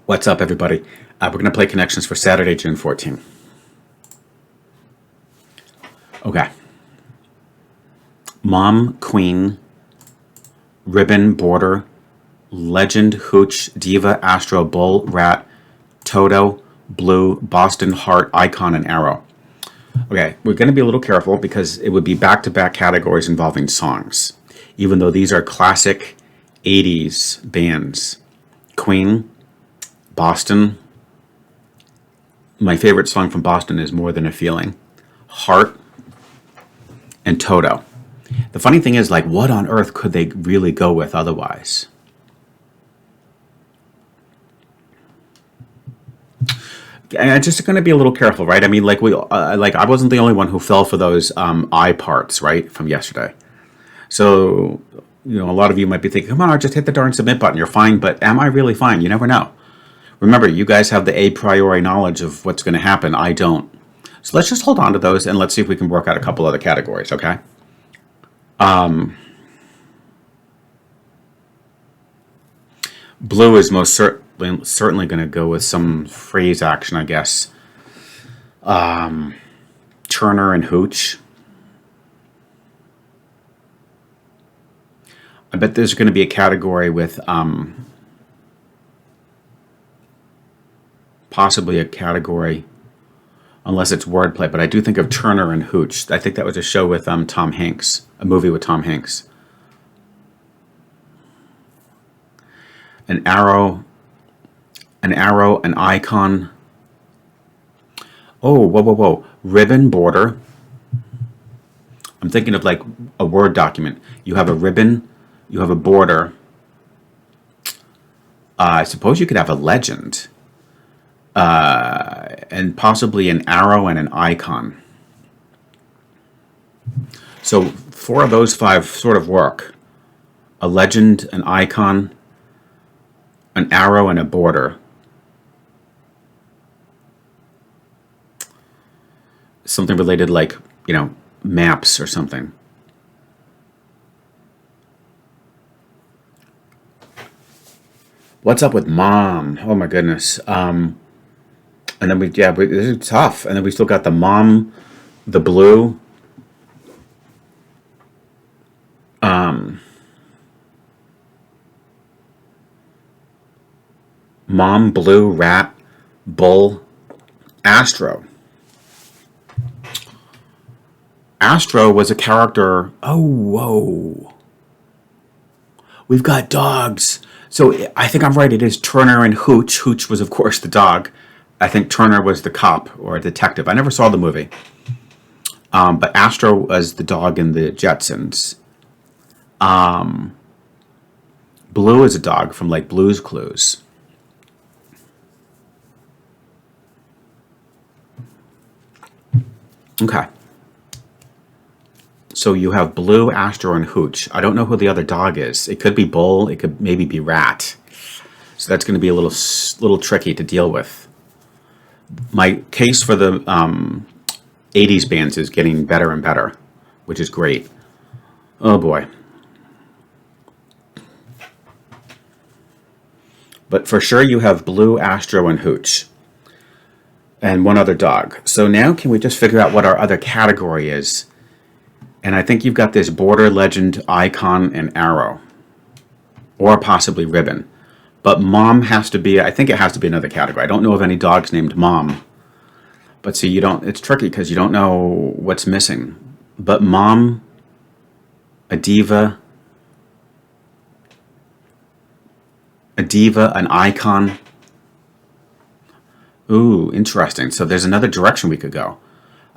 What's up, everybody? We're going to play Connections for Saturday, June 14th. Okay. Mom, Queen, Ribbon, Border, Legend, Hooch, Diva, Astro, Bull, Rat, Toto, Blue, Boston, Heart, Icon, and Arrow. Okay, we're going to be a little careful because it would be back-to-back categories involving songs, even though these are classic 80s bands. Queen, Boston. My favorite song from Boston is More Than a Feeling. Heart, and Toto. The funny thing is, like, what on earth could they really go with otherwise? And I'm just going to be a little careful, right? I mean, I wasn't the only one who fell for those I parts, right, from yesterday. So, a lot of you might be thinking, come on, I'll just hit the darn submit button. You're fine, but am I really fine? You never know. Remember, you guys have the a priori knowledge of what's going to happen. I don't. So let's just hold on to those and let's see if we can work out a couple other categories, okay? Blue is most certainly going to go with some phrase action, I guess. Turner and Hooch. I bet there's going to be a category with possibly a category, unless it's wordplay, but I do think of Turner and Hooch. I think that was a show with Tom Hanks, a movie with Tom Hanks. An arrow, an icon. Oh, whoa. Ribbon, border. I'm thinking of like a Word document. You have a ribbon, you have a border. I suppose you could have a legend. And possibly an arrow and an icon. So 4 of those 5 sort of work. A legend, an icon, an arrow, and a border. Something related like, maps or something. What's up with Mom? Oh my goodness. And then this is tough. And then we still got the Mom, the Blue. Mom, Blue, Rat, Bull, Astro. Astro was a character. Oh, whoa. We've got dogs. So I think I'm right. It is Turner and Hooch. Hooch was, of course, the dog. I think Turner was the cop or a detective. I never saw the movie. But Astro was the dog in the Jetsons. Blue is a dog from like Blue's Clues. Okay. So you have Blue, Astro, and Hooch. I don't know who the other dog is. It could be Bull. It could maybe be Rat. So that's going to be a little tricky to deal with. My case for the 80s bands is getting better and better, which is great. Oh boy. But for sure you have Blue, Astro, and Hooch. And one other dog. So now can we just figure out what our other category is? And I think you've got this border, legend, icon, and arrow. Or possibly ribbon. But Mom has to be, I think it has to be another category. I don't know of any dogs named Mom. But see, it's tricky because you don't know what's missing. But Mom, a diva, an icon. Ooh, interesting. So there's another direction we could go.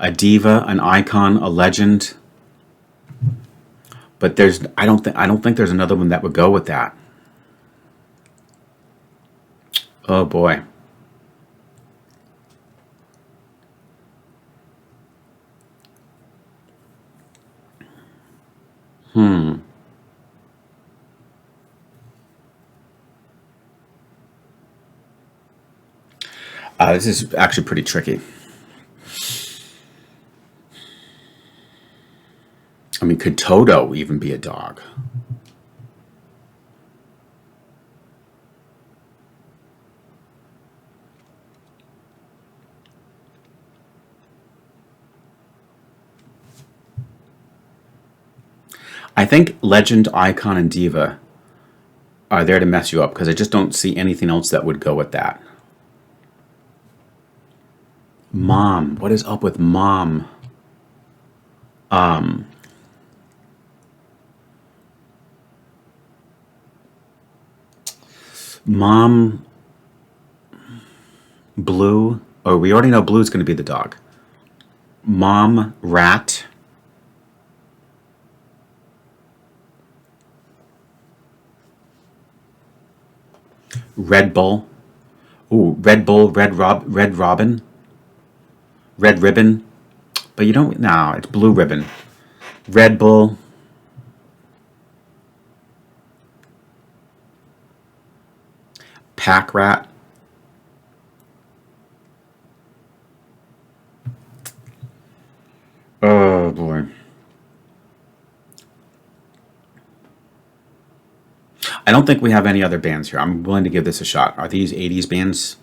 A diva, an icon, a legend. But I don't think there's another one that would go with that. Oh boy. This is actually pretty tricky. I mean, could Toto even be a dog? I think legend, icon, and diva are there to mess you up because I just don't see anything else that would go with that. Mom. What is up with mom? Mom, blue. Oh, we already know blue's going to be the dog. Mom, rat. Red Bull. Ooh, Red Bull, Red Robin, Red Ribbon. But you don't. No, it's Blue Ribbon. Red Bull. Pack rat. Oh boy. I don't think we have any other bands here. I'm willing to give this a shot. Are these 80s bands?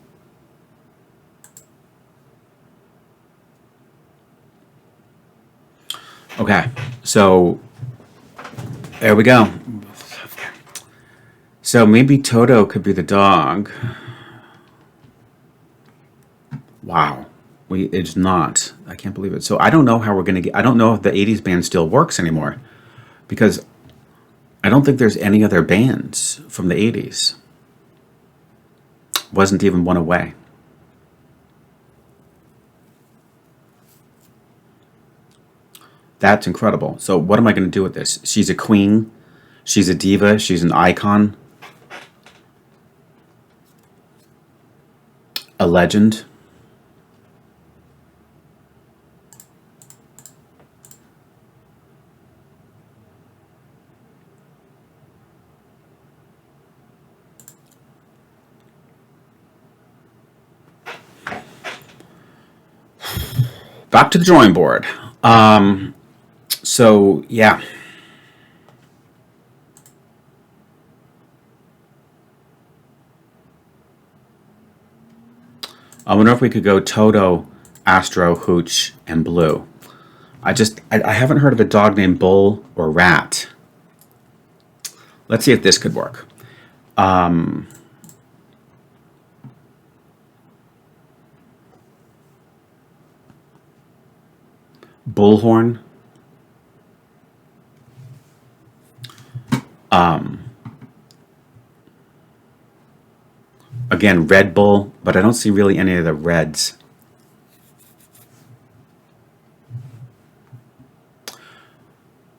Okay, so there we go. So maybe Toto could be the dog. Wow. It's not. I can't believe it. So I don't know how we're going to get. I don't know if the 80s band still works anymore because I don't think there's any other bands from the 80s. Wasn't even one away. That's incredible. So what am I going to do with this? She's a queen. She's a diva. She's an icon. A legend. Back to the drawing board. So yeah. I wonder if we could go Toto, Astro, Hooch, and Blue. I haven't heard of a dog named Bull or Rat. Let's see if this could work. Bullhorn. Again, Red Bull, but I don't see really any of the reds.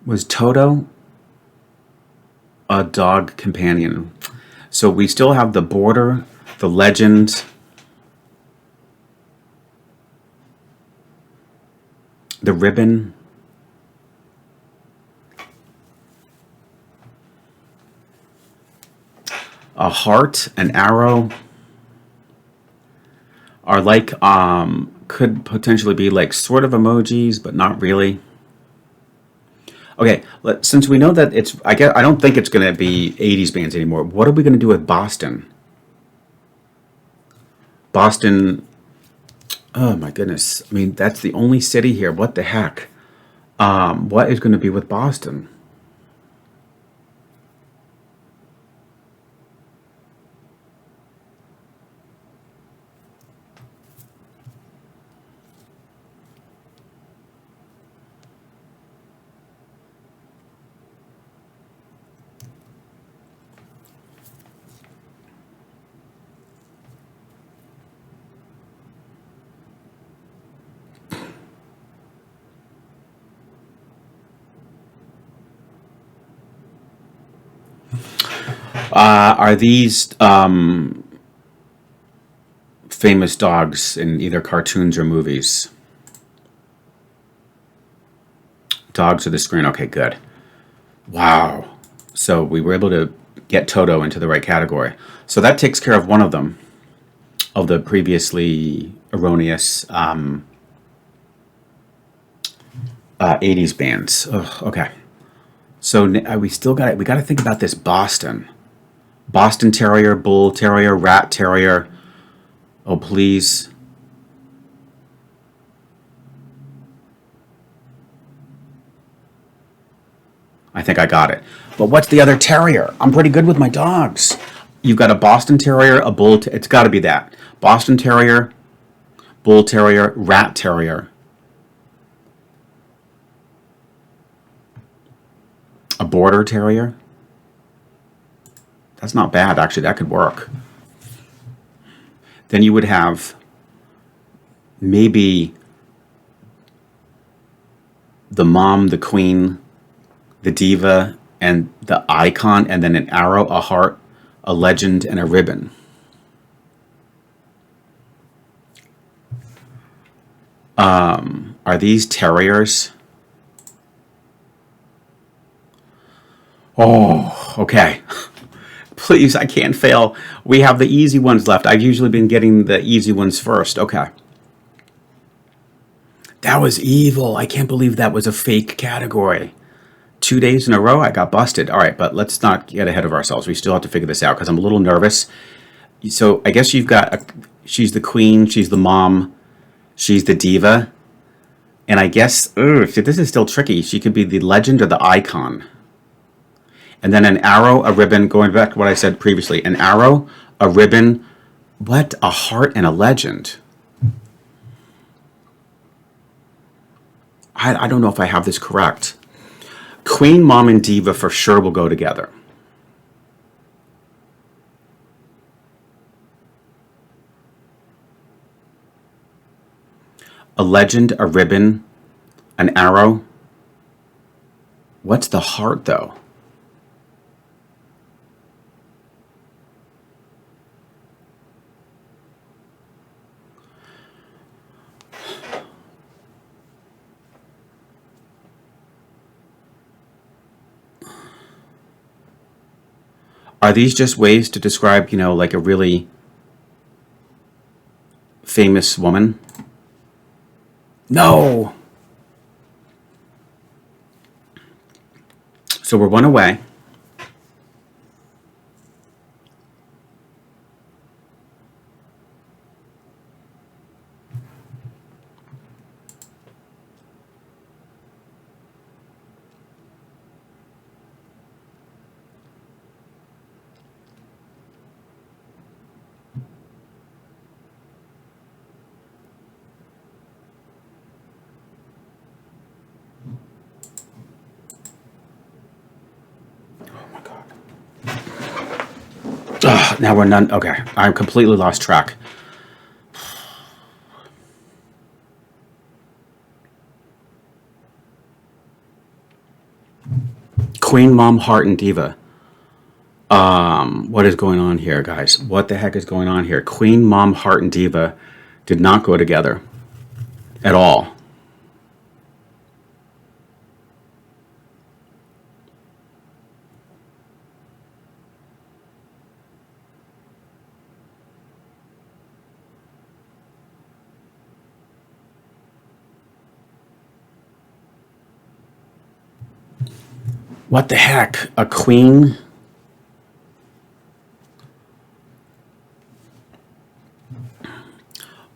Was Toto a dog companion? So we still have the border, the legend, the ribbon, a heart, an arrow, are like could potentially be like sort of emojis, but not really. Okay, since we know that I don't think it's going to be 80s bands anymore. What are we going to do with Boston? Boston. Oh my goodness. I mean, that's the only city here. What the heck? What is going to be with Boston? Are these famous dogs in either cartoons or movies? Dogs of the screen. Okay, good. Wow. So we were able to get Toto into the right category. So that takes care of one of them, of the previously erroneous 80s bands. Ugh, okay. So we still got we got to think about this Boston. Boston Terrier, Bull Terrier, Rat Terrier. Oh, please. I think I got it. But what's the other terrier? I'm pretty good with my dogs. You've got a Boston Terrier, a Bull. It's got to be that. Boston Terrier, Bull Terrier, Rat Terrier. A Border Terrier. That's not bad, actually. That could work. Then you would have maybe the mom, the queen, the diva, and the icon, and then an arrow, a heart, a legend, and a ribbon. Are these terriers? Oh, okay. Please, I can't fail. We have the easy ones left. I've usually been getting the easy ones first. Okay. That was evil. I can't believe that was a fake category. 2 days in a row, I got busted. All right, but let's not get ahead of ourselves. We still have to figure this out because I'm a little nervous. So I guess you've got, she's the queen, she's the mom, she's the diva. And I guess, this is still tricky. She could be the legend or the icon. And then an arrow, a ribbon, going back to what I said previously. An arrow, a ribbon, what? A heart and a legend. I don't know if I have this correct. Queen, mom, and diva for sure will go together. A legend, a ribbon, an arrow. What's the heart, though? Are these just ways to describe, like a really famous woman? No! So we're one away. Now we're none. Okay, I'm completely lost track. Queen, mom, heart, and diva. What is going on here, guys? What the heck is going on here? Queen, mom, heart, and diva did not go together at all. What the heck? A queen?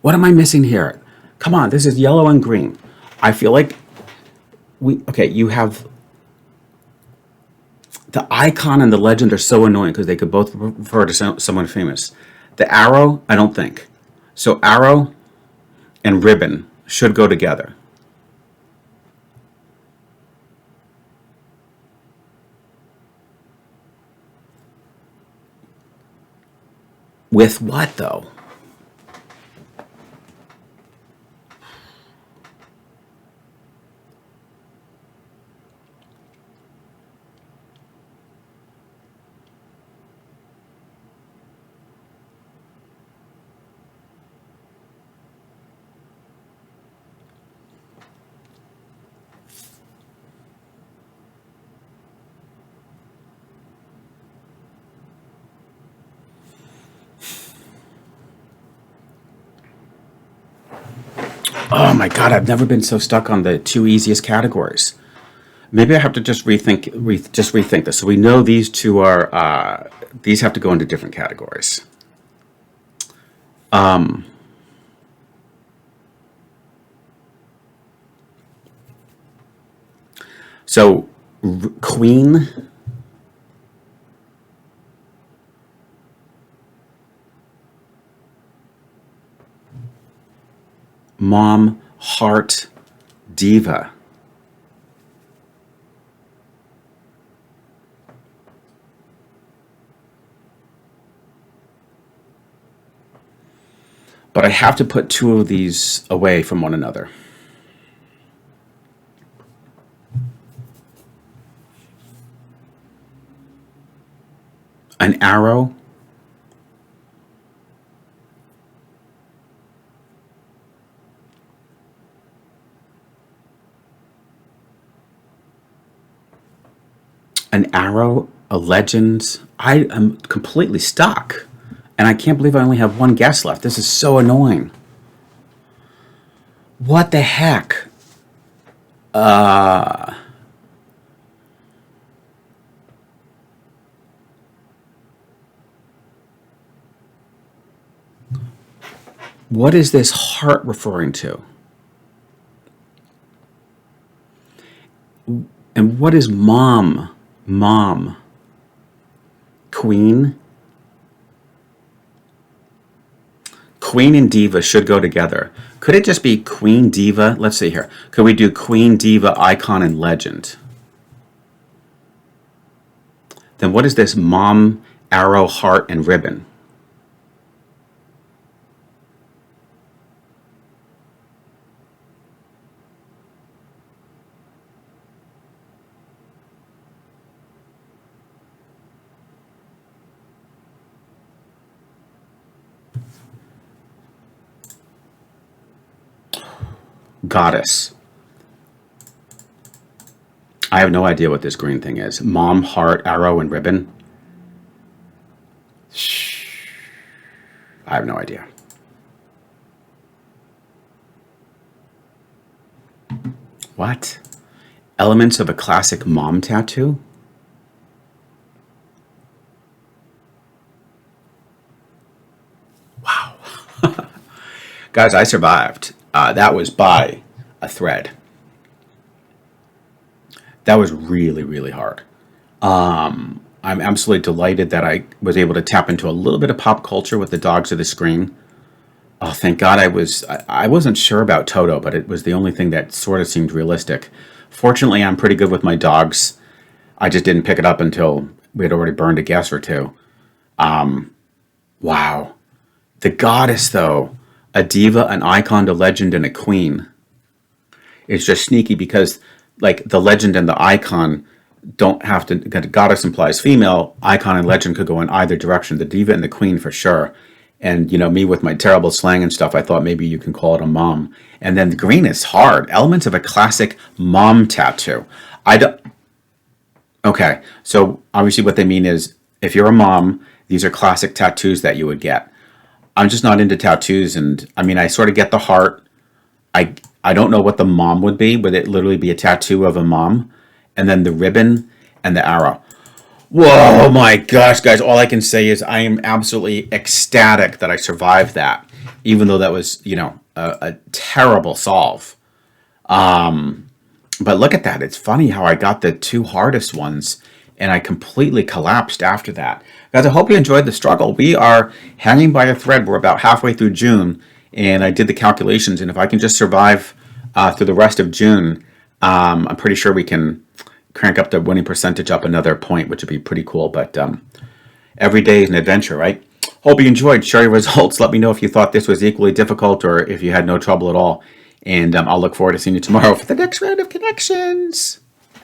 What am I missing here? Come on, this is yellow and green. I feel like you have the icon and the legend are so annoying because they could both refer to someone famous. The arrow, I don't think. So arrow and ribbon should go together. With what, though? Oh my God, I've never been so stuck on the two easiest categories. Maybe I have to just rethink this. So we know these two are, these have to go into different categories. So Queen, mom, heart, diva. But I have to put two of these away from one another. An arrow, a legend. I am completely stuck. And I can't believe I only have one guess left. This is so annoying. What the heck? What is this heart referring to? And what is mom? Mom. Queen? Queen and diva should go together. Could it just be queen, diva? Let's see here. Could we do queen, diva, icon, and legend? Then what is this mom, arrow, heart, and ribbon? Goddess. I have no idea what this green thing is. Mom, heart, arrow, and ribbon. I have no idea. What? Elements of a classic mom tattoo? Wow. Guys, I survived. That was by a thread. That was really, really hard. I'm absolutely delighted that I was able to tap into a little bit of pop culture with the dogs of the screen. Oh, thank God I wasn't sure about Toto, but it was the only thing that sort of seemed realistic. Fortunately, I'm pretty good with my dogs. I just didn't pick it up until we had already burned a guess or two. Wow. The goddess, though, a diva, an icon, a legend, and a queen. It's just sneaky because, like, the legend and the icon don't have to. Goddess implies female. Icon and legend could go in either direction. The diva and the queen for sure. And me with my terrible slang and stuff, I thought maybe you can call it a mom. And then the green is hard. Elements of a classic mom tattoo. I don't. Okay, so obviously what they mean is if you're a mom, these are classic tattoos that you would get. I'm just not into tattoos, and I mean I sort of get the heart. I don't know what the mom would be. Would it literally be a tattoo of a mom? And then the ribbon and the arrow. Whoa, my gosh, guys. All I can say is I am absolutely ecstatic that I survived that, even though that was, a terrible solve. But look at that. It's funny how I got the two hardest ones and I completely collapsed after that. Guys, I hope you enjoyed the struggle. We are hanging by a thread. We're about halfway through June, and I did the calculations, and if I can just survive through the rest of June, I'm pretty sure we can crank up the winning percentage up another point, which would be pretty cool. But every day is an adventure, right? Hope you enjoyed. Share your results. Let me know if you thought this was equally difficult or if you had no trouble at all. And I'll look forward to seeing you tomorrow for the next round of connections.